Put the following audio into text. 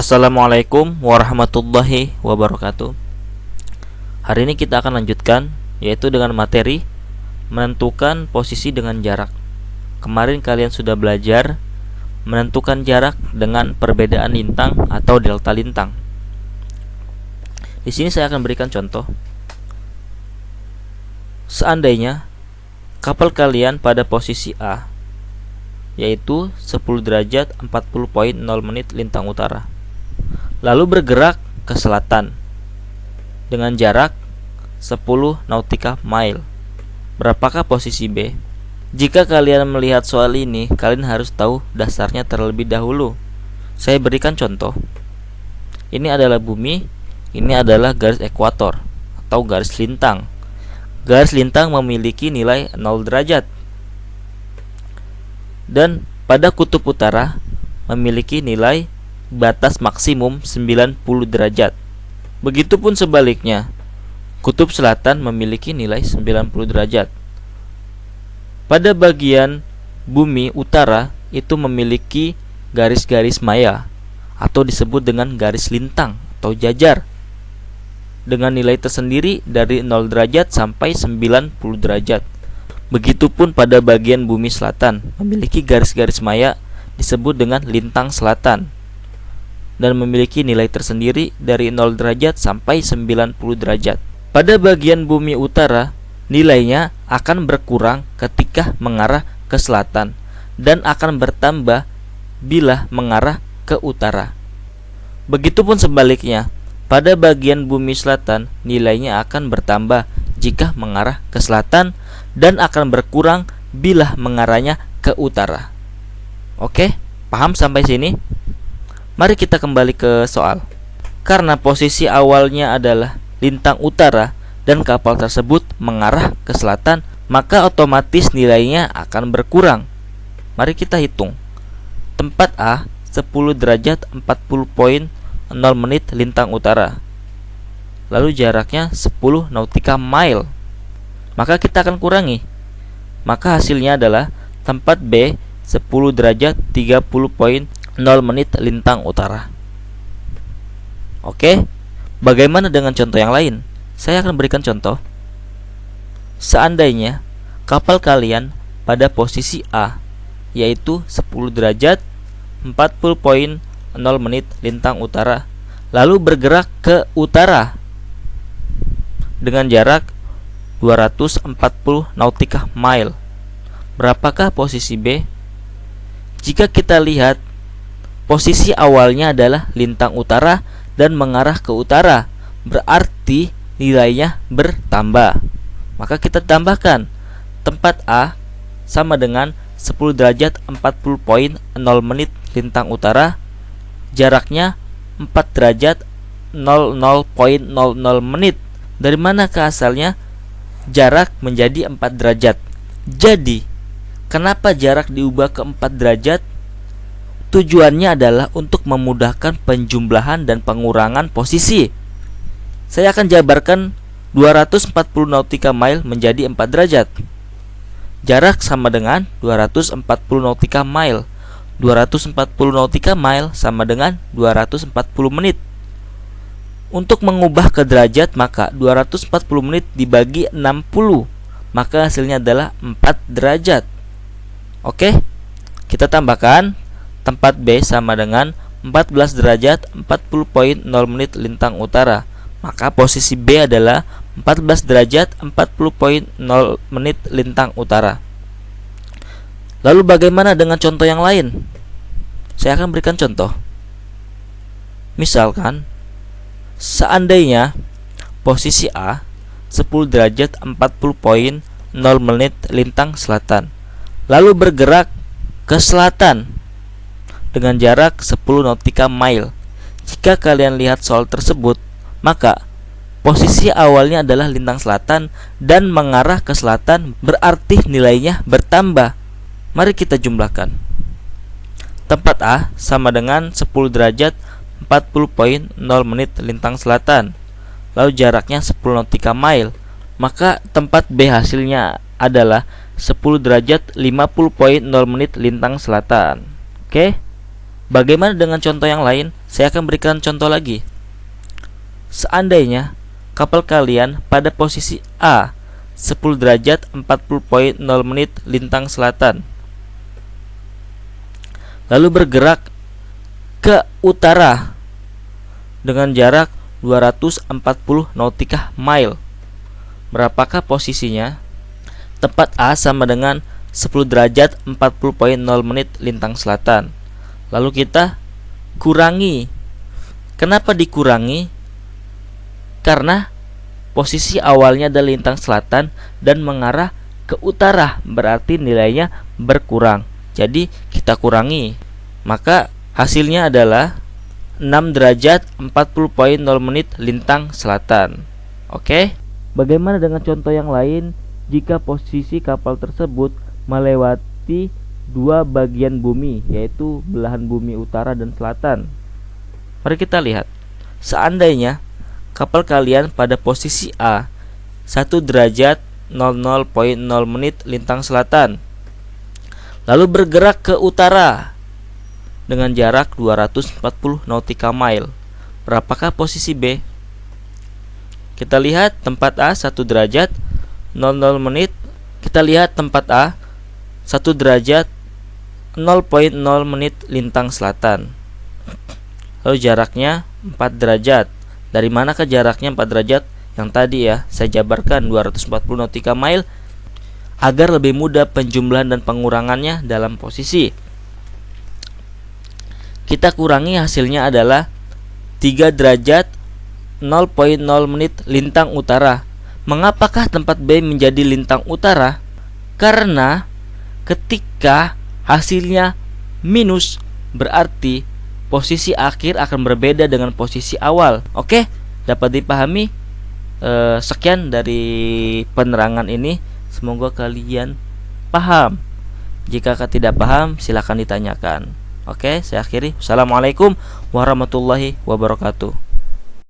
Assalamualaikum warahmatullahi wabarakatuh. Hari ini kita akan lanjutkan, yaitu dengan materi menentukan posisi dengan jarak. Kemarin kalian sudah belajar menentukan jarak dengan perbedaan lintang atau delta lintang. Di sini saya akan berikan contoh. Seandainya kapal kalian pada posisi A, yaitu 10 derajat 40.0 menit lintang utara, lalu bergerak ke selatan dengan jarak 10 nautika mile. Berapakah posisi B? Jika kalian melihat soal ini, kalian harus tahu dasarnya terlebih dahulu. Saya berikan contoh. Ini adalah bumi, ini adalah garis ekuator atau garis lintang. Garis lintang memiliki nilai 0 derajat. Dan pada kutub utara memiliki nilai batas maksimum 90 derajat. Begitupun sebaliknya, kutub selatan memiliki nilai 90 derajat. Pada bagian bumi utara itu memiliki garis-garis maya atau disebut dengan garis lintang atau jajar dengan nilai tersendiri dari 0 derajat sampai 90 derajat. Begitupun pada bagian bumi selatan memiliki garis-garis maya disebut dengan lintang selatan dan memiliki nilai tersendiri dari 0 derajat sampai 90 derajat. Pada bagian bumi utara, nilainya akan berkurang ketika mengarah ke selatan dan akan bertambah bila mengarah ke utara. Begitupun sebaliknya, pada bagian bumi selatan nilainya akan bertambah jika mengarah ke selatan dan akan berkurang bila mengarahnya ke utara. Oke, paham sampai sini? Mari kita kembali ke soal. Karena posisi awalnya adalah lintang utara dan kapal tersebut mengarah ke selatan, maka otomatis nilainya akan berkurang. Mari kita hitung. Tempat A 10 derajat 40.0 menit lintang utara. Lalu jaraknya 10 nautika mile. Maka kita akan kurangi. Maka hasilnya adalah tempat B 10 derajat 30.0 menit lintang utara. Oke, bagaimana dengan contoh yang lain? Saya akan berikan contoh. Seandainya kapal kalian pada posisi A, yaitu 10 derajat 40.0 menit lintang utara, lalu bergerak ke utara dengan jarak 240 nautika mile. Berapakah posisi B? Jika kita lihat, posisi awalnya adalah lintang utara dan mengarah ke utara, berarti nilainya bertambah. Maka kita tambahkan tempat A sama dengan 10 derajat 40.0 menit lintang utara, jaraknya 4 derajat 00.00 menit. Dari manakah asalnya jarak menjadi 4 derajat? Jadi, kenapa jarak diubah ke 4 derajat? Tujuannya adalah untuk memudahkan penjumlahan dan pengurangan posisi. Saya akan jabarkan 240 nautika mile menjadi 4 derajat. Jarak sama dengan 240 nautika mile. 240 nautika mile sama dengan 240 menit. Untuk mengubah ke derajat, maka 240 menit dibagi 60, maka hasilnya adalah 4 derajat. Oke, kita tambahkan tempat B sama dengan 14 derajat 40.0 menit lintang utara. Maka posisi B adalah 14 derajat 40.0 menit lintang utara. Lalu bagaimana dengan contoh yang lain? Saya akan berikan contoh. Misalkan, seandainya posisi A 10 derajat 40.0 menit lintang selatan, lalu bergerak ke selatan dengan jarak 10 nautika mile. Jika kalian lihat soal tersebut, maka posisi awalnya adalah lintang selatan dan mengarah ke selatan, berarti nilainya bertambah. Mari kita jumlahkan. Tempat A sama dengan 10 derajat 40.0 menit lintang selatan, lalu jaraknya 10 nautika mile. Maka tempat B hasilnya adalah 10 derajat 50.0 menit lintang selatan. Oke. Bagaimana dengan contoh yang lain? Saya akan berikan contoh lagi. Seandainya kapal kalian pada posisi A 10 derajat 40.0 menit lintang selatan, lalu bergerak ke utara dengan jarak 240 nautikah mile. Berapakah posisinya? Tempat A sama dengan 10 derajat 40.0 menit lintang selatan. Lalu kita kurangi. Kenapa dikurangi? Karena posisi awalnya adalah lintang selatan dan mengarah ke utara, berarti nilainya berkurang. Jadi kita kurangi. Maka hasilnya adalah 6 derajat 40.0 menit lintang selatan. Oke? Bagaimana dengan contoh yang lain jika posisi kapal tersebut melewati dua bagian bumi, yaitu belahan bumi utara dan selatan? Mari kita lihat. Seandainya kapal kalian pada posisi A 1 derajat 00.0 menit lintang selatan, lalu bergerak ke utara dengan jarak 240 nautikal mile. Berapakah posisi B? Kita lihat tempat A 1 derajat 00 menit. Kita lihat tempat A 1 derajat 0.0 menit lintang selatan. Lalu jaraknya 4 derajat. Dari mana ke jaraknya 4 derajat? Yang tadi ya, saya jabarkan 240 nautikal mile agar lebih mudah penjumlahan dan pengurangannya dalam posisi. Kita kurangi, hasilnya adalah 3 derajat 0.0 menit lintang utara. Mengapakah tempat B menjadi lintang utara? Karena ketika hasilnya minus, berarti posisi akhir akan berbeda dengan posisi awal. Oke, dapat dipahami? Sekian dari penerangan ini. Semoga kalian paham. Jika tidak paham, silakan ditanyakan. Oke, saya akhiri. Assalamualaikum warahmatullahi wabarakatuh.